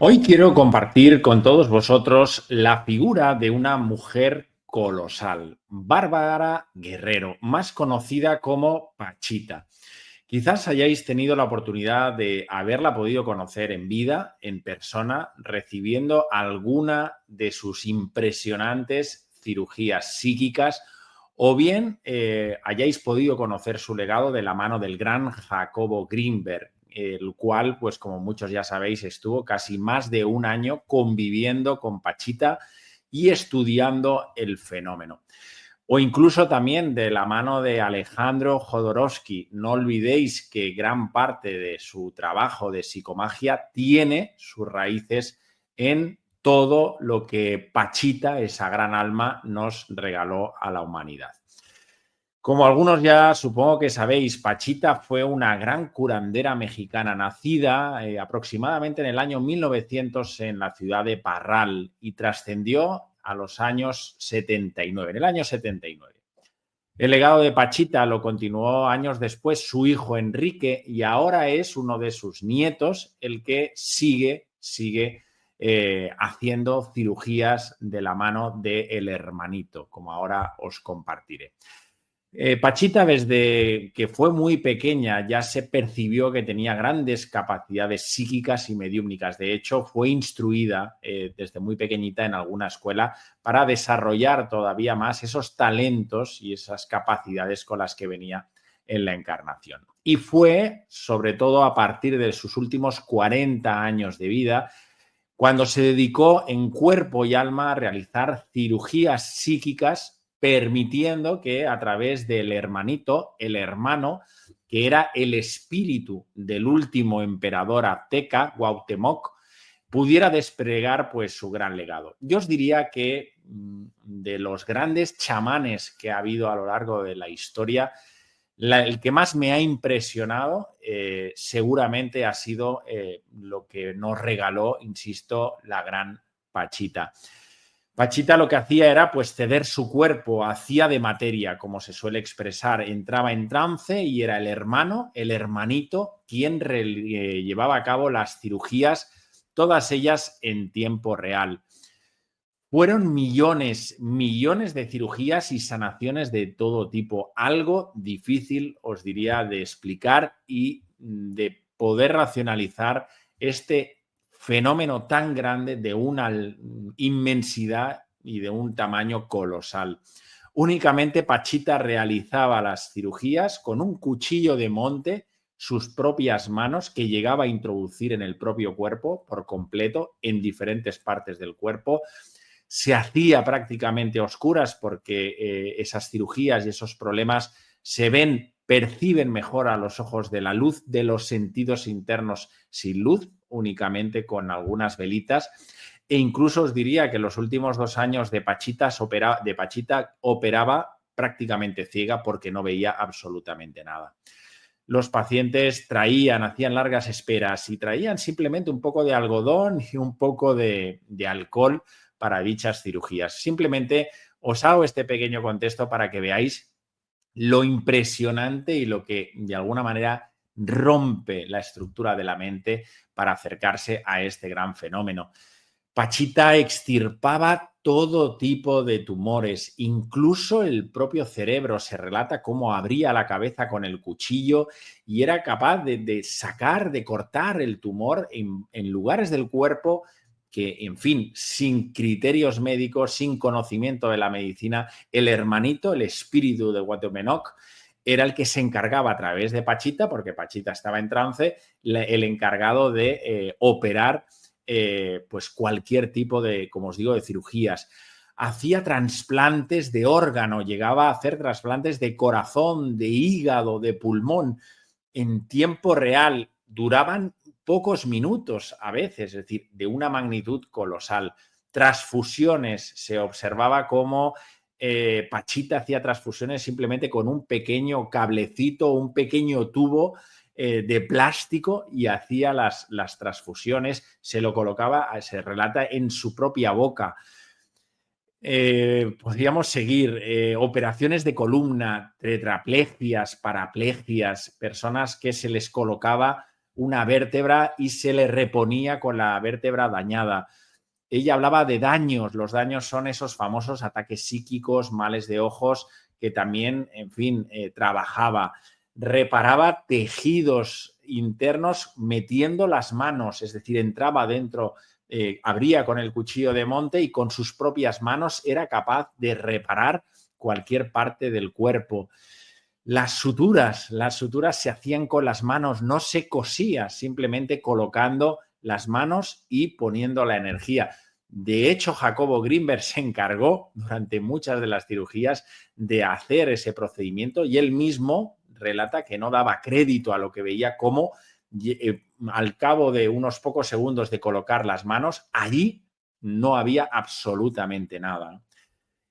Hoy quiero compartir con todos vosotros la figura de una mujer colosal, Bárbara Guerrero, más conocida como Pachita. Quizás hayáis tenido la oportunidad de haberla podido conocer en vida, en persona, recibiendo alguna de sus impresionantes cirugías psíquicas o bien hayáis podido conocer su legado de la mano del gran Jacobo Greenberg, el cual, pues como muchos ya sabéis, estuvo casi más de un año conviviendo con Pachita y estudiando el fenómeno. O incluso también de la mano de Alejandro Jodorowsky. No olvidéis que gran parte de su trabajo de psicomagia tiene sus raíces en todo lo que Pachita, esa gran alma, nos regaló a la humanidad. Como algunos ya supongo que sabéis, Pachita fue una gran curandera mexicana nacida aproximadamente en el año 1900 en la ciudad de Parral y trascendió a los años 79, en el año 79. El legado de Pachita lo continuó años después su hijo Enrique y ahora es uno de sus nietos el que sigue haciendo cirugías de la mano del hermanito, como ahora os compartiré. Pachita, desde que fue muy pequeña, ya se percibió que tenía grandes capacidades psíquicas y mediúmnicas. De hecho, fue instruida desde muy pequeñita en alguna escuela para desarrollar todavía más esos talentos y esas capacidades con las que venía en la encarnación. Y fue, sobre todo, a partir de sus últimos 40 años de vida, cuando se dedicó en cuerpo y alma a realizar cirugías psíquicas, permitiendo que a través del hermanito, el hermano, que era el espíritu del último emperador azteca, Cuauhtémoc, pudiera desplegar pues su gran legado. Yo os diría que de los grandes chamanes que ha habido a lo largo de la historia, el que más me ha impresionado seguramente ha sido lo que nos regaló, insisto, la gran Pachita. Pachita lo que hacía era pues ceder su cuerpo, hacía de materia, como se suele expresar, entraba en trance y era el hermano, el hermanito, quien llevaba a cabo las cirugías, todas ellas en tiempo real. Fueron millones, millones de cirugías y sanaciones de todo tipo. Algo difícil, os diría, de explicar y de poder racionalizar este fenómeno tan grande de una inmensidad y de un tamaño colosal. Únicamente Pachita realizaba las cirugías con un cuchillo de monte, sus propias manos, que llegaba a introducir en el propio cuerpo por completo, en diferentes partes del cuerpo. Se hacía prácticamente a oscuras porque esas cirugías y esos problemas se ven, perciben mejor a los ojos de la luz de los sentidos internos sin luz, únicamente con algunas velitas. E incluso os diría que los últimos 2 años de Pachita operaba prácticamente ciega porque no veía absolutamente nada. Los pacientes hacían largas esperas y traían simplemente un poco de algodón y un poco de alcohol para dichas cirugías. Simplemente os hago este pequeño contexto para que veáis lo impresionante y lo que de alguna manera rompe la estructura de la mente para acercarse a este gran fenómeno. Pachita extirpaba todo tipo de tumores, incluso el propio cerebro. Se relata cómo abría la cabeza con el cuchillo y era capaz de sacar, de cortar el tumor en lugares del cuerpo que, en fin, sin criterios médicos, sin conocimiento de la medicina, el hermanito, el espíritu de Cuauhtémoc, era el que se encargaba a través de Pachita, porque Pachita estaba en trance, el encargado de operar pues cualquier tipo de, como os digo, de cirugías. Hacía trasplantes de órgano, llegaba a hacer trasplantes de corazón, de hígado, de pulmón en tiempo real. Duraban pocos minutos a veces, es decir, de una magnitud colosal. Transfusiones, se observaba cómo Pachita hacía transfusiones simplemente con un pequeño cablecito, un pequeño tubo de plástico y hacía las transfusiones, se lo colocaba, se relata, en su propia boca. Podríamos seguir, operaciones de columna, tetraplegias, paraplegias, personas que se les colocaba una vértebra y se le reponía con la vértebra dañada. Ella hablaba de daños. Los daños son esos famosos ataques psíquicos, males de ojos, que también, en fin, trabajaba. Reparaba tejidos internos metiendo las manos, es decir, entraba dentro, abría con el cuchillo de monte y con sus propias manos era capaz de reparar cualquier parte del cuerpo. Las suturas se hacían con las manos, no se cosía, simplemente colocando las manos y poniendo la energía. De hecho, Jacobo Grinberg se encargó durante muchas de las cirugías de hacer ese procedimiento y él mismo relata que no daba crédito a lo que veía, como al cabo de unos pocos segundos de colocar las manos, allí no había absolutamente nada.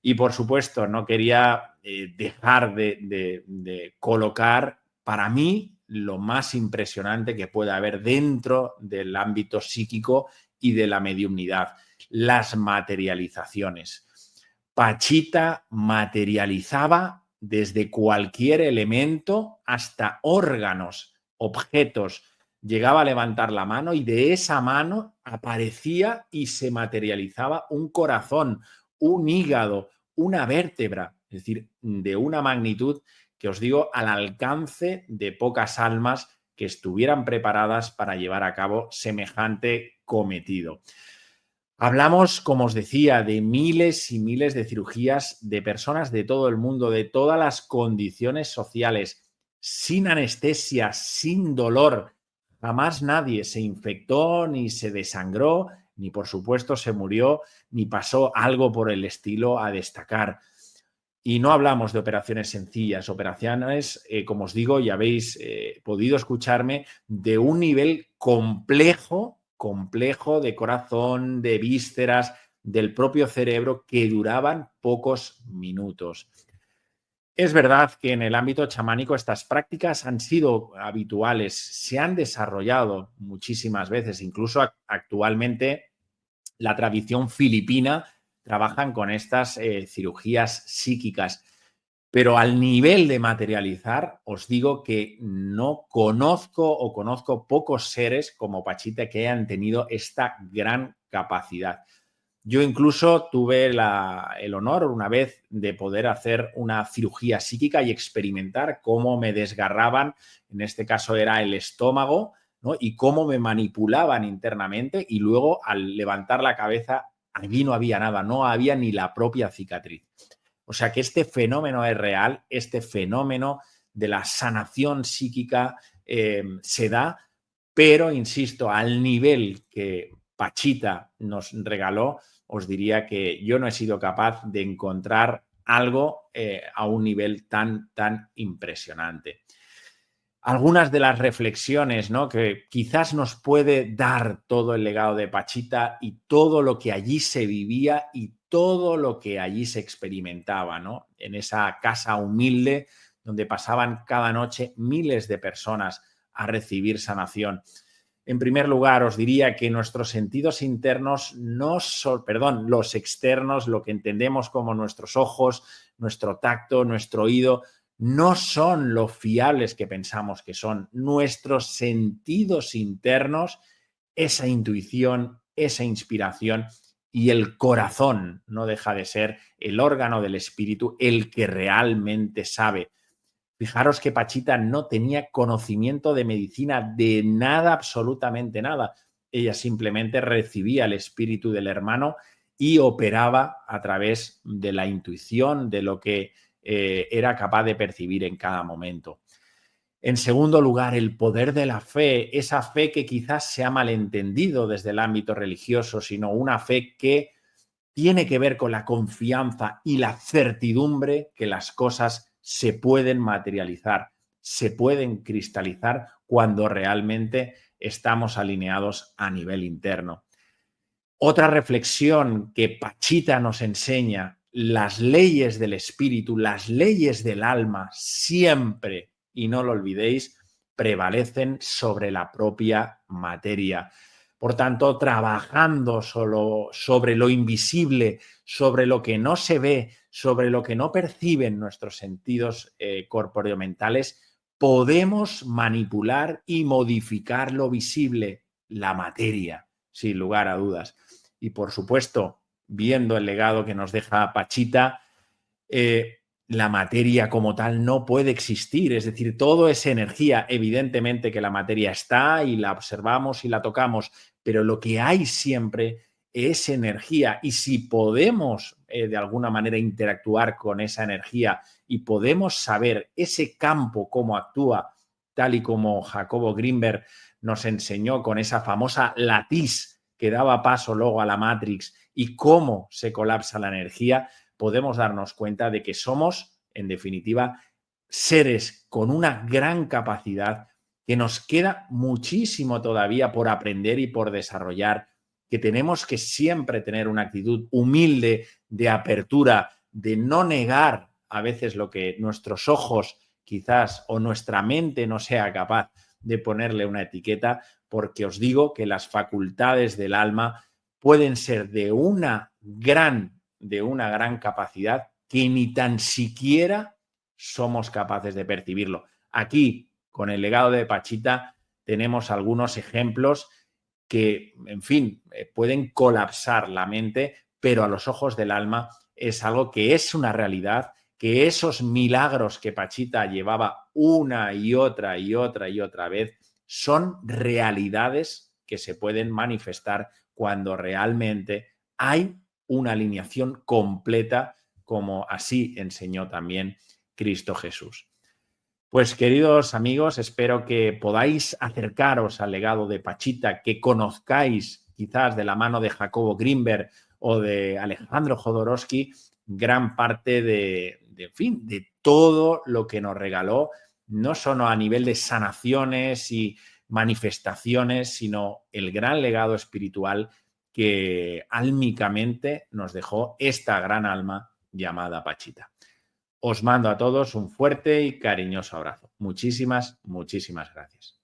Y por supuesto, no quería dejar de colocar, para mí, lo más impresionante que puede haber dentro del ámbito psíquico y de la mediumnidad: las materializaciones. Pachita materializaba desde cualquier elemento hasta órganos, objetos. Llegaba a levantar la mano y de esa mano aparecía y se materializaba un corazón, un hígado, una vértebra, es decir, de una magnitud que os digo, al alcance de pocas almas que estuvieran preparadas para llevar a cabo semejante cometido. Hablamos, como os decía, de miles y miles de cirugías de personas de todo el mundo, de todas las condiciones sociales, sin anestesia, sin dolor. Jamás nadie se infectó, ni se desangró, ni por supuesto se murió, ni pasó algo por el estilo a destacar. Y no hablamos de operaciones sencillas, operaciones, como os digo, y habéis podido escucharme, de un nivel complejo de corazón, de vísceras, del propio cerebro, que duraban pocos minutos. Es verdad que en el ámbito chamánico estas prácticas han sido habituales, se han desarrollado muchísimas veces, incluso actualmente la tradición filipina trabajan con estas cirugías psíquicas. Pero al nivel de materializar, os digo que no conozco o conozco pocos seres como Pachita que hayan tenido esta gran capacidad. Yo incluso tuve el honor una vez de poder hacer una cirugía psíquica y experimentar cómo me desgarraban, en este caso era el estómago, ¿no? Y cómo me manipulaban internamente, y luego al levantar la cabeza allí no había nada, no había ni la propia cicatriz. O sea que este fenómeno es real, este fenómeno de la sanación psíquica se da, pero insisto, al nivel que Pachita nos regaló, os diría que yo no he sido capaz de encontrar algo a un nivel tan impresionante. Algunas de las reflexiones, ¿no?, que quizás nos puede dar todo el legado de Pachita y todo lo que allí se vivía y todo lo que allí se experimentaba, ¿no?, en esa casa humilde donde pasaban cada noche miles de personas a recibir sanación. En primer lugar, os diría que nuestros sentidos internos no son, los externos, lo que entendemos como nuestros ojos, nuestro tacto, nuestro oído, no son lo fiables que pensamos que son. Nuestros sentidos internos, esa intuición, esa inspiración y el corazón no deja de ser el órgano del espíritu, el que realmente sabe. Fijaros que Pachita no tenía conocimiento de medicina, de nada, absolutamente nada. Ella simplemente recibía el espíritu del hermano y operaba a través de la intuición, de lo que era capaz de percibir en cada momento. En segundo lugar, el poder de la fe, esa fe que quizás se ha malentendido desde el ámbito religioso, sino una fe que tiene que ver con la confianza y la certidumbre que las cosas se pueden materializar, se pueden cristalizar cuando realmente estamos alineados a nivel interno. Otra reflexión que Pachita nos enseña: las leyes del espíritu, las leyes del alma, siempre, y no lo olvidéis, prevalecen sobre la propia materia. Por tanto, trabajando solo sobre lo invisible, sobre lo que no se ve, sobre lo que no perciben nuestros sentidos corporeo-mentales, podemos manipular y modificar lo visible, la materia, sin lugar a dudas. Y por supuesto, viendo el legado que nos deja Pachita, la materia como tal no puede existir, es decir, todo es energía. Evidentemente que la materia está y la observamos y la tocamos, pero lo que hay siempre es energía, y si podemos de alguna manera interactuar con esa energía y podemos saber ese campo cómo actúa, tal y como Jacobo Grinberg nos enseñó con esa famosa latiz que daba paso luego a la Matrix y cómo se colapsa la energía, podemos darnos cuenta de que somos, en definitiva, seres con una gran capacidad, que nos queda muchísimo todavía por aprender y por desarrollar, que tenemos que siempre tener una actitud humilde, de apertura, de no negar a veces lo que nuestros ojos quizás o nuestra mente no sea capaz de ponerle una etiqueta, porque os digo que las facultades del alma pueden ser de una gran capacidad que ni tan siquiera somos capaces de percibirlo. Aquí, con el legado de Pachita, tenemos algunos ejemplos que, en fin, pueden colapsar la mente, pero a los ojos del alma es algo que es una realidad, que esos milagros que Pachita llevaba una y otra vez son realidades que se pueden manifestar cuando realmente hay una alineación completa, como así enseñó también Cristo Jesús. Pues, queridos amigos, espero que podáis acercaros al legado de Pachita, que conozcáis quizás de la mano de Jacobo Grinberg o de Alejandro Jodorowsky gran parte de todo lo que nos regaló, no solo a nivel de sanaciones y manifestaciones, sino el gran legado espiritual que álmicamente nos dejó esta gran alma llamada Pachita. Os mando a todos un fuerte y cariñoso abrazo. Muchísimas gracias.